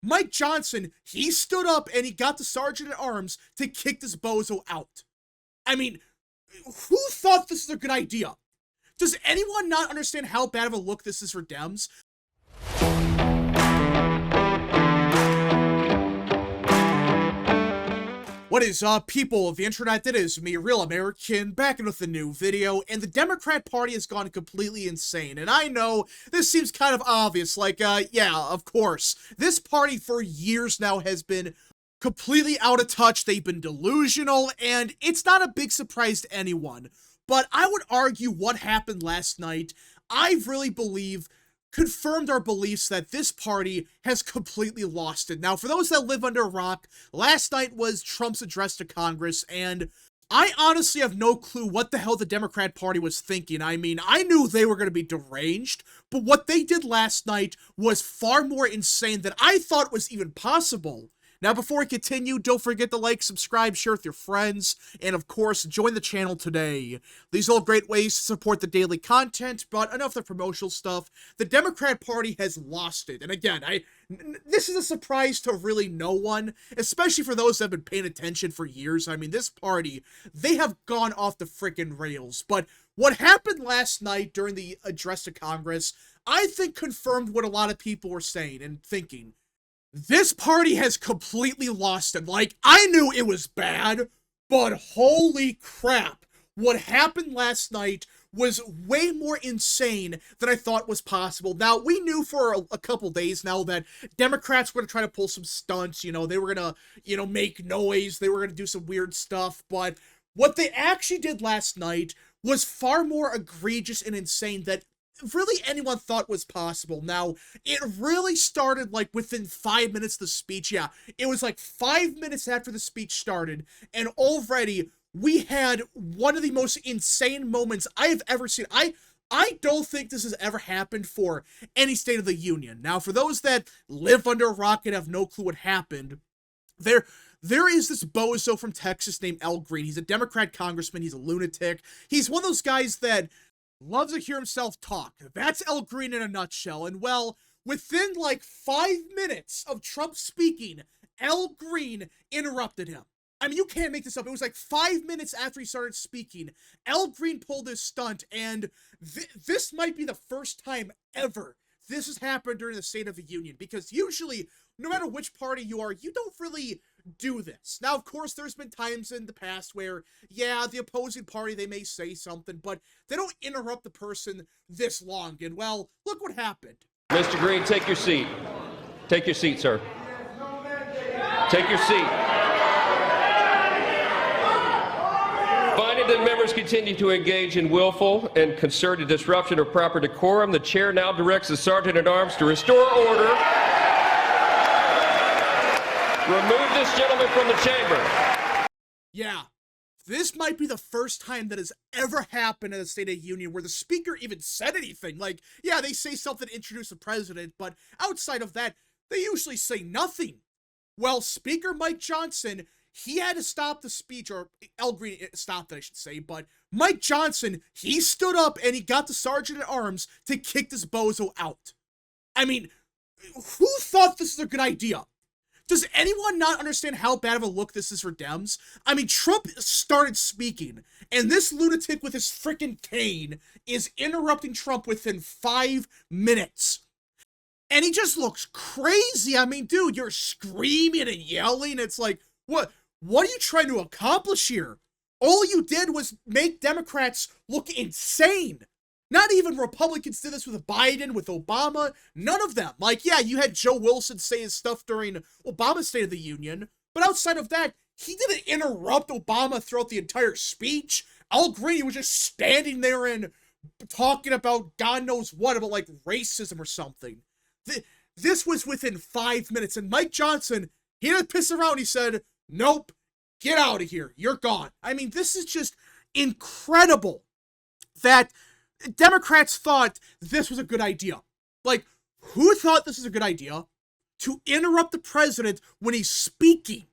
Mike Johnson, he stood up and he got the sergeant at arms to kick this bozo out. I mean, who thought this was a good idea? Does anyone not understand how bad of a look this is for Dems? What is up, people of the internet? It is me, Real American, back in with a new video, and the Democrat Party has gone completely insane. And I know this seems kind of obvious, like, yeah, of course. This party for years now has been completely out of touch, they've been delusional, and it's not a big surprise to anyone. But I would argue what happened last night, I really believe, confirmed our beliefs that this party has completely lost it. Now, for those that live under a rock, last night was Trump's address to Congress, and I honestly have no clue what the hell the Democrat Party was thinking. I mean, I knew they were going to be deranged, but what they did last night was far more insane than I thought was even possible. Now, before we continue, don't forget to like, subscribe, share with your friends, and of course, join the channel today. These are all great ways to support the daily content, but enough of the promotional stuff. The Democrat Party has lost it. And again, this is a surprise to really no one, especially for those that have been paying attention for years. I mean, this party, they have gone off the freaking rails. But what happened last night during the address to Congress, I think confirmed what a lot of people were saying and thinking. This party has completely lost it. Like, I knew it was bad, but holy crap. What happened last night was way more insane than I thought was possible. Now, we knew for a couple days now that Democrats were going to try to pull some stunts. You know, they were going to, make noise. They were going to do some weird stuff. But what they actually did last night was far more egregious and insane than really anyone thought was possible. Now, it really started like within 5 minutes of the speech. Yeah, it was like 5 minutes after the speech started, and already we had one of the most insane moments I have ever seen. I don't think this has ever happened for any State of the Union. Now, for those that live under a rock and have no clue what happened, there is this bozo from Texas named Al Green. He's a Democrat congressman. He's a lunatic. He's one of those guys that loves to hear himself talk. That's Al Green in a nutshell. And well, within like 5 minutes of Trump speaking, Al Green interrupted him. I mean, you can't make this up. It was like 5 minutes after he started speaking, Al Green pulled his stunt, and this might be the first time ever this has happened during the State of the Union, because usually, no matter which party you are, you don't really do this. Now, of course, there's been times in the past where, yeah, the opposing party, they may say something, but they don't interrupt the person this long. And, well, look what happened. Mr. Green, take your seat. Take your seat, sir. Take your seat. Finding that members continue to engage in willful and concerted disruption of proper decorum, the chair now directs the Sergeant-at-Arms to restore order. Remove this gentleman from the chamber. Yeah, this might be the first time that has ever happened in the State of the Union where the speaker even said anything. Like, yeah, they say something to introduce the president, but outside of that, they usually say nothing. Well, Speaker Mike Johnson, he had to stop the speech, or Al Green stopped it, I should say, but Mike Johnson, he stood up and he got the sergeant at arms to kick this bozo out. I mean, who thought this was a good idea? Does anyone not understand how bad of a look this is for Dems? I mean, Trump started speaking, and this lunatic with his freaking cane is interrupting Trump within 5 minutes. And he just looks crazy. I mean, dude, you're screaming and yelling. It's like, what are you trying to accomplish here? All you did was make Democrats look insane. Not even Republicans did this with Biden, with Obama, none of them. Like, yeah, you had Joe Wilson say his stuff during Obama's State of the Union, but outside of that, he didn't interrupt Obama throughout the entire speech. Al Green was just standing there and talking about God knows what, about like racism or something. This was within 5 minutes, and Mike Johnson, he didn't piss around. He said, nope, get out of here. You're gone. I mean, this is just incredible that Democrats thought this was a good idea. Like, who thought this was a good idea to interrupt the president when he's speaking?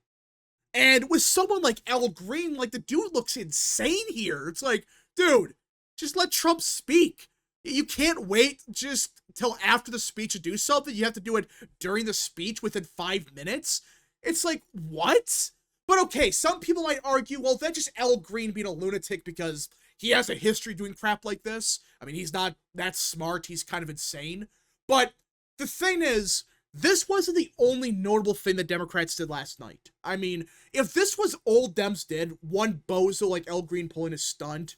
And with someone like Al Green, like, the dude looks insane here. It's like, dude, just let Trump speak. You can't wait just till after the speech to do something. You have to do it during the speech within 5 minutes. It's like, what? But okay, some people might argue, well, that's just Al Green being a lunatic because he has a history doing crap like this. I mean, he's not that smart. He's kind of insane. But the thing is, this wasn't the only notable thing that Democrats did last night. I mean, if this was all Dems did, one bozo like Al Green pulling a stunt,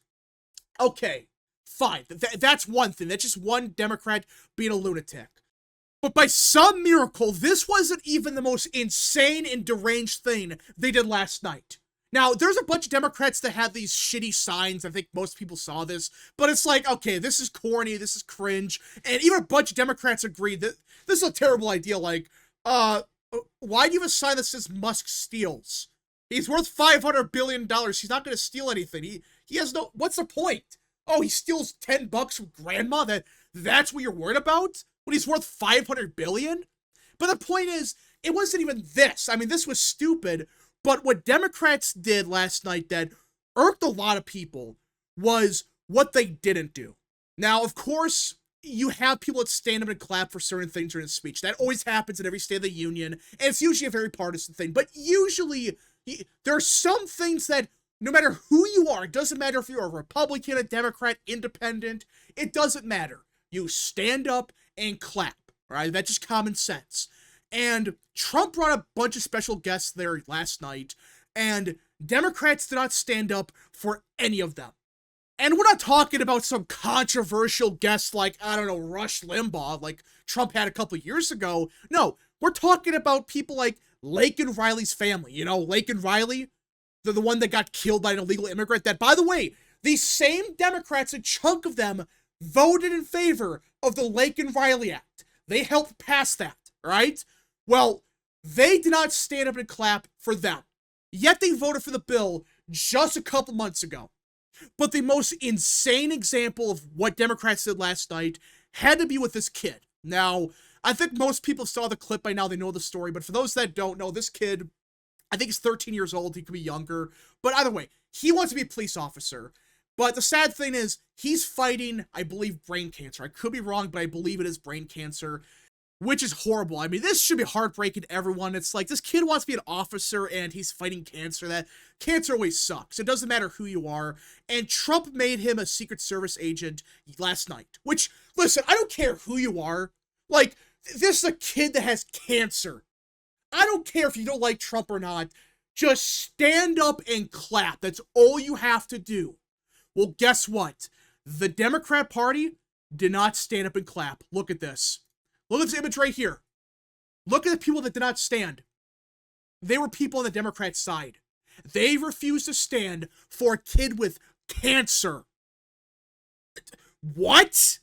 okay, fine. That's one thing. That's just one Democrat being a lunatic. But by some miracle, this wasn't even the most insane and deranged thing they did last night. Now, there's a bunch of Democrats that have these shitty signs. I think most people saw this. But it's like, okay, this is corny. This is cringe. And even a bunch of Democrats agreed that this is a terrible idea. Like, why do you have a sign that says Musk steals? He's worth $500 billion. He's not going to steal anything. He has no... What's the point? Oh, he steals $10 from grandma? That's what you're worried about? When he's worth $500 billion? But the point is, it wasn't even this. I mean, this was stupid. But what Democrats did last night that irked a lot of people was what they didn't do. Now, of course, you have people that stand up and clap for certain things during a speech. That always happens in every State of the Union, and it's usually a very partisan thing. But usually, there are some things that, no matter who you are, it doesn't matter if you're a Republican, a Democrat, independent, it doesn't matter. You stand up and clap, right? That's just common sense. And Trump brought a bunch of special guests there last night, and Democrats did not stand up for any of them. And we're not talking about some controversial guests like, I don't know, Rush Limbaugh, like Trump had a couple years ago. No, we're talking about people like Laken Riley's family. You know, Laken Riley, the one that got killed by an illegal immigrant. That, by the way, these same Democrats, a chunk of them, voted in favor of the Laken Riley Act. They helped pass that, right? Well, they did not stand up and clap for them. Yet they voted for the bill just a couple months ago. But the most insane example of what Democrats did last night had to be with this kid. Now, I think most people saw the clip by now. They know the story. But for those that don't know, this kid, I think he's 13 years old. He could be younger. But either way, he wants to be a police officer. But the sad thing is, he's fighting, I believe, brain cancer. I could be wrong, but I believe it is brain cancer, which is horrible. I mean, this should be heartbreaking to everyone. It's like, this kid wants to be an officer, and he's fighting cancer. That cancer always sucks. It doesn't matter who you are. And Trump made him a Secret Service agent last night. Which, listen, I don't care who you are. Like, this is a kid that has cancer. I don't care if you don't like Trump or not. Just stand up and clap. That's all you have to do. Well, guess what? The Democrat Party did not stand up and clap. Look at this. Look at this image right here. Look at the people that did not stand. They were people on the Democrat side. They refused to stand for a kid with cancer. What?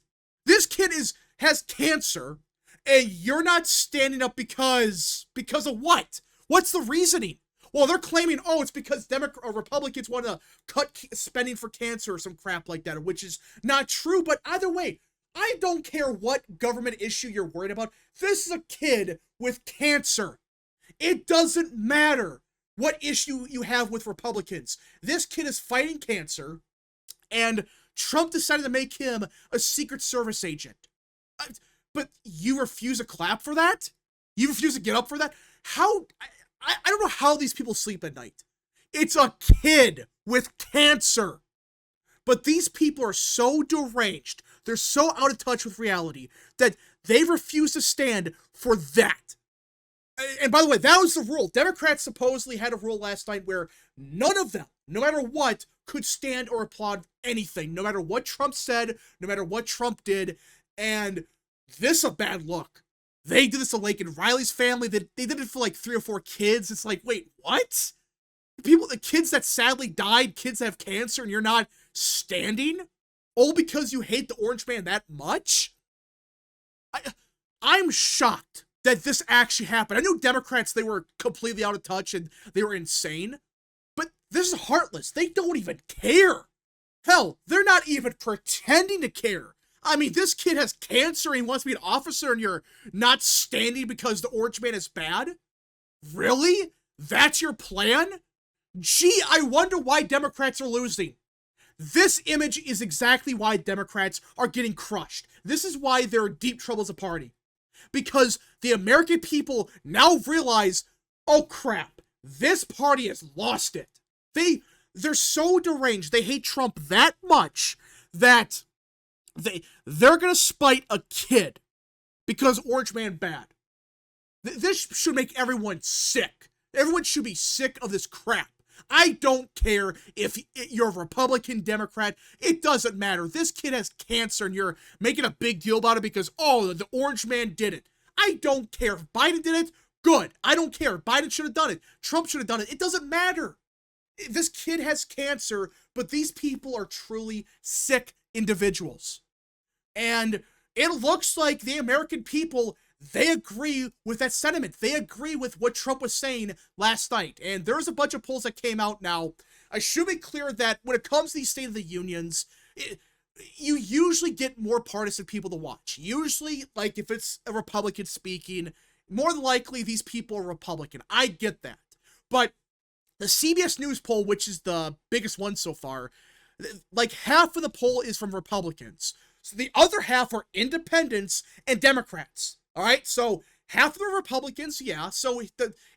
This kid has cancer, and you're not standing up because of what? What's the reasoning? Well, they're claiming, oh, it's because Republicans want to cut spending for cancer or some crap like that, which is not true. But either way, I don't care what government issue you're worried about. This is a kid with cancer. It doesn't matter what issue you have with Republicans. This kid is fighting cancer, and Trump decided to make him a Secret Service agent. But you refuse to clap for that? You refuse to get up for that? How? I don't know how these people sleep at night. It's a kid with cancer. But these people are so deranged, they're so out of touch with reality, that they refuse to stand for that. And by the way, that was the rule. Democrats supposedly had a rule last night where none of them, no matter what, could stand or applaud anything, no matter what Trump said, no matter what Trump did. And this is a bad look. They did this to Laken Riley's family. They did it for like 3 or 4 kids. It's like, wait, what? The kids that sadly died, kids that have cancer, and you're not standing? All because you hate the orange man that much? I'm shocked that this actually happened. I knew Democrats, they were completely out of touch and they were insane. But this is heartless. They don't even care. Hell, they're not even pretending to care. I mean, this kid has cancer and he wants to be an officer, and you're not standing because the orange man is bad? Really? That's your plan? Gee, I wonder why Democrats are losing. This image is exactly why Democrats are getting crushed. This is why they're in deep trouble as a party. Because the American people now realize, oh crap, this party has lost it. They're so deranged, they hate Trump that much that they're gonna spite a kid because Orange Man bad. This should make everyone sick. Everyone should be sick of this crap. I don't care if you're a Republican, Democrat, it doesn't matter. This kid has cancer and you're making a big deal about it because, oh, the Orange Man did it. I don't care. If Biden did it, good. I don't care. Biden should have done it. Trump should have done it. It doesn't matter. This kid has cancer, but these people are truly sick individuals. And it looks like the American people, they agree with that sentiment. They agree with what Trump was saying last night. And there's a bunch of polls that came out now. I should be clear that when it comes to these State of the Unions, you usually get more partisan people to watch. Usually, like if it's a Republican speaking, more than likely these people are Republican. I get that. But the CBS News poll, which is the biggest one so far, like half of the poll is from Republicans. So the other half are independents and Democrats. All right, so half of the Republicans, yeah, so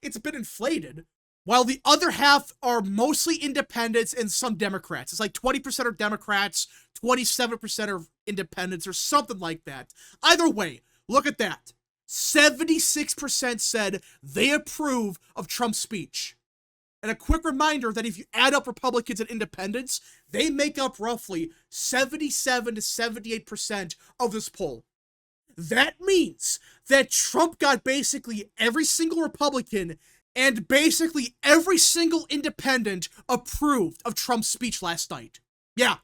it's a bit inflated, while the other half are mostly independents and some Democrats. It's like 20% are Democrats, 27% are independents, or something like that. Either way, look at that. 76% said they approve of Trump's speech. And a quick reminder that if you add up Republicans and independents, they make up roughly 77 to 78% of this poll. That means that Trump got basically every single Republican and basically every single independent approved of Trump's speech last night. Yeah,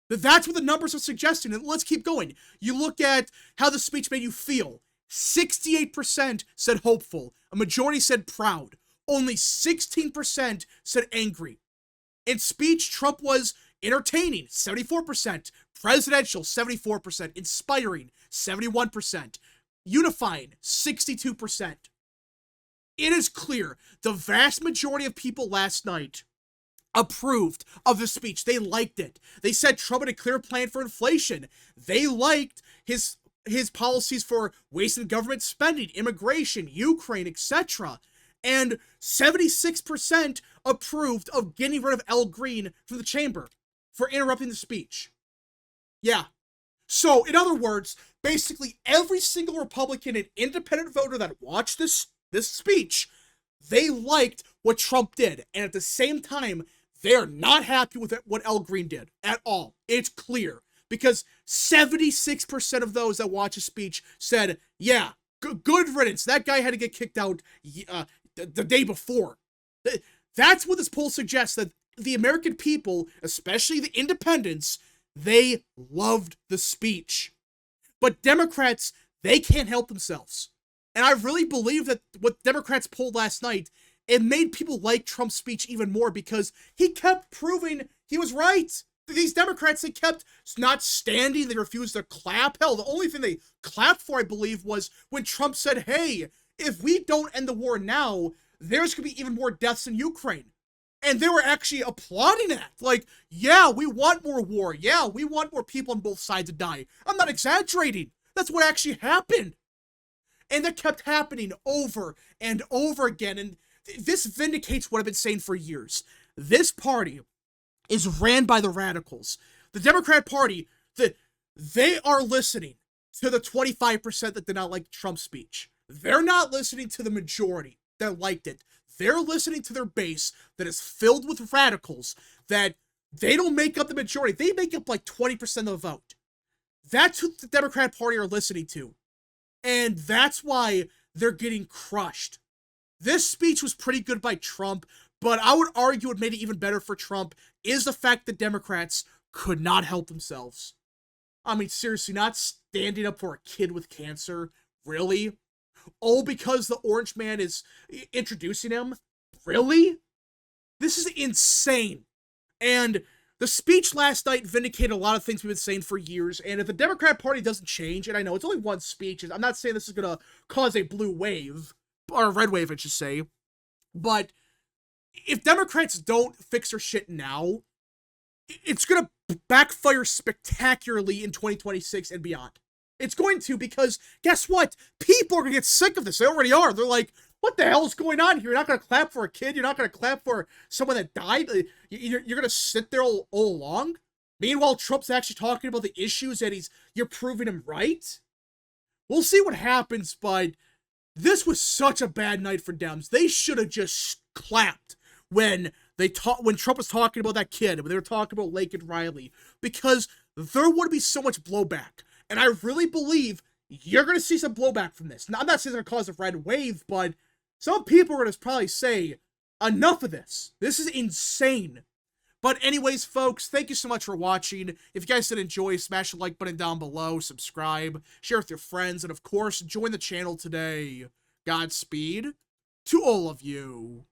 that's what the numbers are suggesting, and let's keep going. You look at how the speech made you feel. 68% said hopeful. A majority said proud. Only 16% said angry. In speech, Trump was entertaining, 74%. Presidential, 74%. Inspiring, 71%. Unifying, 62%. It is clear the vast majority of people last night approved of the speech. They liked it. They said Trump had a clear plan for inflation. They liked his policies for wasting government spending, immigration, Ukraine, etc. And 76% approved of getting rid of Al Green from the chamber for interrupting the speech. Yeah. So, in other words, basically every single Republican and independent voter that watched this speech, they liked what Trump did. And at the same time, they are not happy with what Al Green did at all. It's clear. Because 76% of those that watched his speech said, yeah, good riddance. That guy had to get kicked out the day before. That's what this poll suggests, that the American people, especially the independents, they loved the speech. But Democrats, they can't help themselves. And I really believe that what Democrats polled last night, it made people like Trump's speech even more because he kept proving he was right. These Democrats, they kept not standing. They refused to clap. Hell, the only thing they clapped for, I believe, was when Trump said, hey, if we don't end the war now, there's going to be even more deaths in Ukraine. And they were actually applauding that. Like, yeah, we want more war. Yeah, we want more people on both sides to die. I'm not exaggerating. That's what actually happened. And that kept happening over and over again. And this vindicates what I've been saying for years. This party is ran by the radicals. The Democrat Party, they are listening to the 25% that did not like Trump's speech. They're not listening to the majority that liked it. They're listening to their base that is filled with radicals that they don't make up the majority. They make up like 20% of the vote. That's who the Democrat Party are listening to. And that's why they're getting crushed. This speech was pretty good by Trump, but I would argue what made it even better for Trump is the fact that Democrats could not help themselves. I mean, seriously, not standing up for a kid with cancer. Really? All because the Orange Man is introducing him? Really? This is insane. And the speech last night vindicated a lot of things we've been saying for years, and if the Democrat Party doesn't change, and I know it's only one speech, I'm not saying this is going to cause a blue wave, or a red wave, I should say, but if Democrats don't fix their shit now, it's going to backfire spectacularly in 2026 and beyond. It's going to, because guess what? People are going to get sick of this. They already are. They're like, what the hell is going on here? You're not going to clap for a kid. You're not going to clap for someone that died. You're going to sit there all along. Meanwhile, Trump's actually talking about the issues that you're proving him right. We'll see what happens, but this was such a bad night for Dems. They should have just clapped when Trump was talking about that kid, when they were talking about Lake and Riley, because there would be so much blowback. And I really believe you're going to see some blowback from this. Now, I'm not saying it's going to cause a red wave, but some people are going to probably say, enough of this. This is insane. But anyways, folks, thank you so much for watching. If you guys did enjoy, smash the like button down below, subscribe, share with your friends, and of course, join the channel today. Godspeed to all of you.